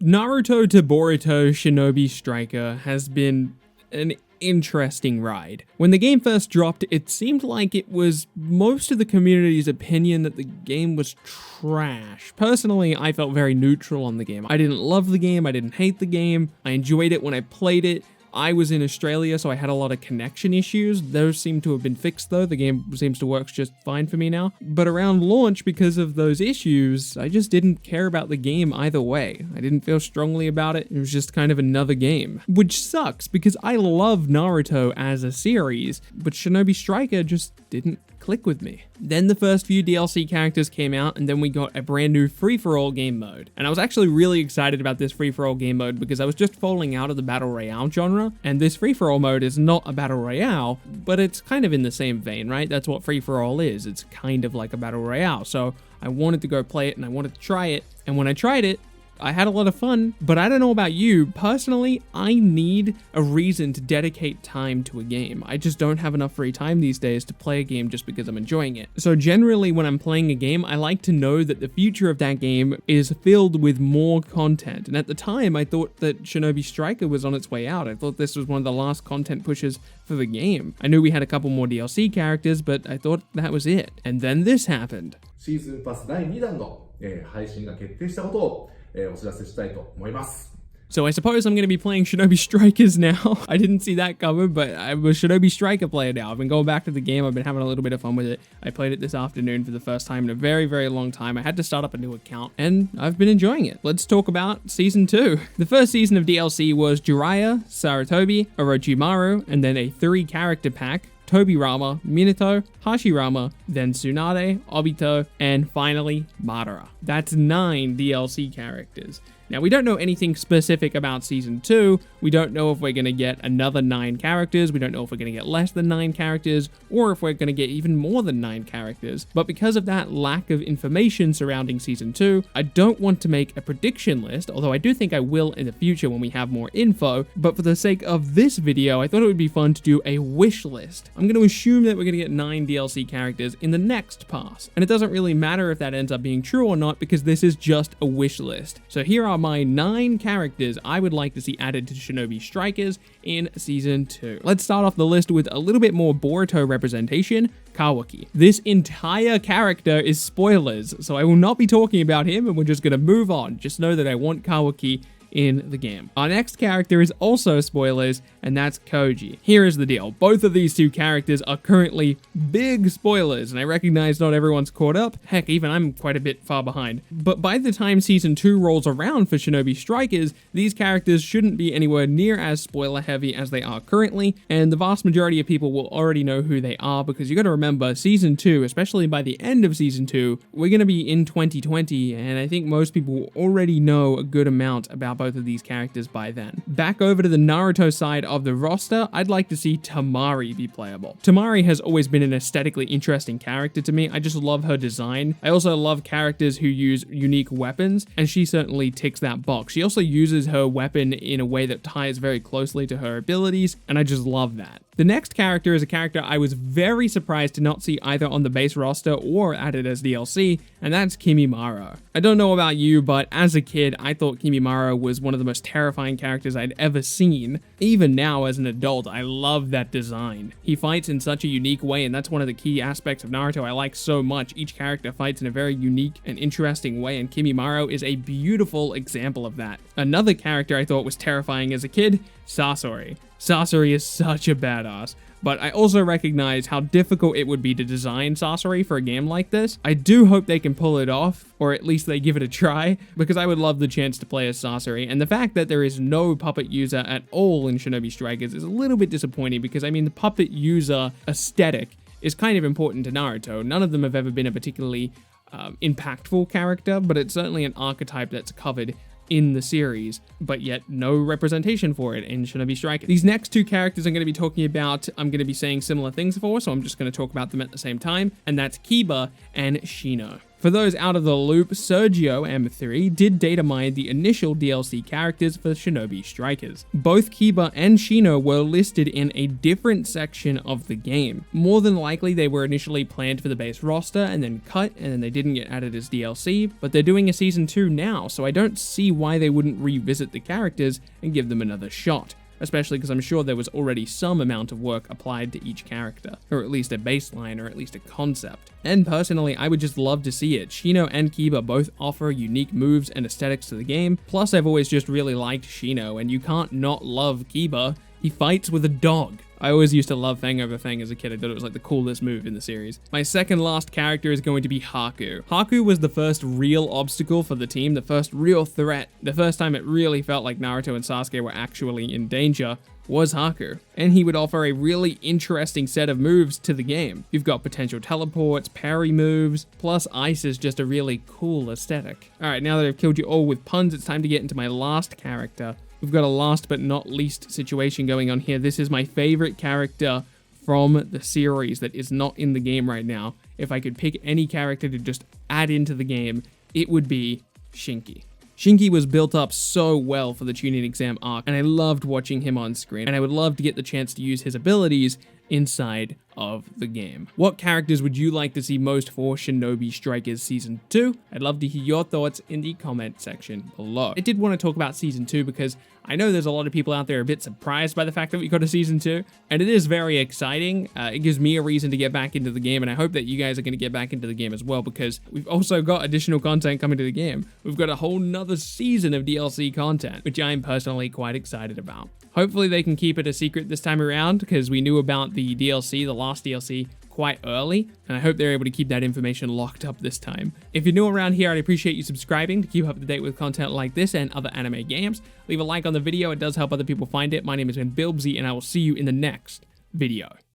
Naruto to Boruto Shinobi Striker has been an interesting ride. When the game first dropped, it seemed like it was most of the community's opinion that the game was trash. Personally, I felt very neutral on the game. I didn't love the game, I didn't hate the game, I enjoyed it when I played it. I was in Australia, so I had a lot of connection issues. Those seem to have been fixed though. The game seems to work just fine for me now. But around launch, because of those issues, I just didn't care about the game either way. I didn't feel strongly about it. It was just kind of another game. Which sucks, because I love Naruto as a series, but Shinobi Striker just didn't click with me. Then the first few DLC characters came out, and then we got a brand new free-for-all game mode. And I was actually really excited about this free-for-all game mode because I was just falling out of the Battle Royale genre, and this free-for-all mode is not a Battle Royale, but it's kind of in the same vein, right? That's what free-for-all is. It's kind of like a Battle Royale. So I wanted to go play it, and I wanted to try it, and when I tried it, I had a lot of fun, but I don't know about you. Personally, I need a reason to dedicate time to a game. I just don't have enough free time these days to play a game just because I'm enjoying it. So generally, when I'm playing a game, I like to know that the future of that game is filled with more content. And at the time, I thought that Shinobi Striker was on its way out. I thought this was one of the last content pushes for the game. I knew we had a couple more DLC characters, but I thought that was it. And then this happened. シーズンパス第2弾の、配信が決定したことを、お知らせしたいと思います。 So I suppose I'm going to be playing Shinobi Strikers now. I didn't see that coming, but I'm a Shinobi Striker player now. I've been going back to the game. I've been having a little bit of fun with it. I played it this afternoon for the first time in a very, very long time. I had to start up a new account, and I've been enjoying it. Let's talk about Season 2. The first season of DLC was Jiraiya, Sarutobi, Orochimaru, and then a 3-character pack. Tobirama, Minato, Hashirama, then Tsunade, Obito, and finally Madara. That's 9 DLC characters. Now, we don't know anything specific about Season 2. We don't know if we're going to get another 9 characters. We don't know if we're going to get less than 9 characters, or if we're going to get even more than 9 characters. But because of that lack of information surrounding Season 2, I don't want to make a prediction list, although I do think I will in the future when we have more info. But for the sake of this video, I thought it would be fun to do a wish list. I'm going to assume that we're going to get 9 DLC characters in the next pass. And it doesn't really matter if that ends up being true or not, because this is just a wish list. So here are my 9 characters I would like to see added to Shinobi Strikers in Season 2. Let's start off the list with a little bit more Boruto representation, Kawaki. This entire character is spoilers, so I will not be talking about him, and we're just going to move on. Just know that I want Kawaki in the game. Our next character is also spoilers, and that's Koji. Here is the deal. Both of these two characters are currently big spoilers, and I recognize not everyone's caught up. Heck, even I'm quite a bit far behind. But by the time Season 2 rolls around for Shinobi Strikers, these characters shouldn't be anywhere near as spoiler heavy as they are currently, and the vast majority of people will already know who they are, because you gotta remember, Season 2, especially by the end of Season 2, we're gonna be in 2020, and I think most people will already know a good amount about both of these characters by then. Back over to the Naruto side of the roster, I'd like to see Temari be playable. Temari has always been an aesthetically interesting character to me. I just love her design. I also love characters who use unique weapons, and she certainly ticks that box. She also uses her weapon in a way that ties very closely to her abilities, and I just love that. The next character is a character I was very surprised to not see either on the base roster or added as DLC, and that's Kimimaro. I don't know about you, but as a kid, I thought Kimimaro was one of the most terrifying characters I'd ever seen. Even now, as an adult, I love that design. He fights in such a unique way, and that's one of the key aspects of Naruto I like so much. Each character fights in a very unique and interesting way, and Kimimaro is a beautiful example of that. Another character I thought was terrifying as a kid, Sasori. Sasori is such a badass, but I also recognize how difficult it would be to design Sasori for a game like this. I do hope they can pull it off, or at least they give it a try, because I would love the chance to play as Sasori, and the fact that there is no puppet user at all in Shinobi Strikers is a little bit disappointing, because I mean, the puppet user aesthetic is kind of important to Naruto. None of them have ever been a particularly impactful character, but it's certainly an archetype that's covered in the series, but yet no representation for it in Shinobi Striker. These next two characters I'm going to be talking about, I'm going to be saying similar things for, so I'm just going to talk about them at the same time, and that's Kiba and Shino. For those out of the loop, Sergio M3 did data mine the initial DLC characters for Shinobi Strikers. Both Kiba and Shino were listed in a different section of the game. More than likely they were initially planned for the base roster and then cut, and then they didn't get added as DLC, but they're doing a season 2 now, so I don't see why they wouldn't revisit the characters and give them another shot. Especially because I'm sure there was already some amount of work applied to each character, or at least a baseline, or at least a concept. And personally, I would just love to see it. Shino and Kiba both offer unique moves and aesthetics to the game, plus I've always just really liked Shino, and you can't not love Kiba. He fights with a dog. I always used to love Fang over Fang as a kid. I thought it was like the coolest move in the series. My second last character is going to be Haku. Haku was the first real obstacle for the team, the first real threat. The first time it really felt like Naruto and Sasuke were actually in danger was Haku, and he would offer a really interesting set of moves to the game. You've got potential teleports, parry moves, plus ice is just a really cool aesthetic. Alright, now that I've killed you all with puns, it's time to get into my last character. We've got a last but not least situation going on here. This is my favorite character from the series that is not in the game right now. If I could pick any character to just add into the game, it would be Shinki. Shinki was built up so well for the Chunin exam arc, and I loved watching him on screen, and I would love to get the chance to use his abilities inside of the game. What characters would you like to see most for Shinobi Strikers Season 2? I'd love to hear your thoughts in the comment section below. I did want to talk about Season 2 because I know there's a lot of people out there a bit surprised by the fact that we got a Season 2, and it is very exciting. It gives me a reason to get back into the game, and I hope that you guys are going to get back into the game as well, because we've also got additional content coming to the game. We've got a whole nother season of DLC content, which I'm personally quite excited about. Hopefully they can keep it a secret this time around, because we knew about the DLC, the last DLC, quite early, and I hope they're able to keep that information locked up this time. If you're new around here, I'd appreciate you subscribing to keep up to date with content like this and other anime games. Leave a like on the video, it does help other people find it. My name has been BILBZY, and I will see you in the next video.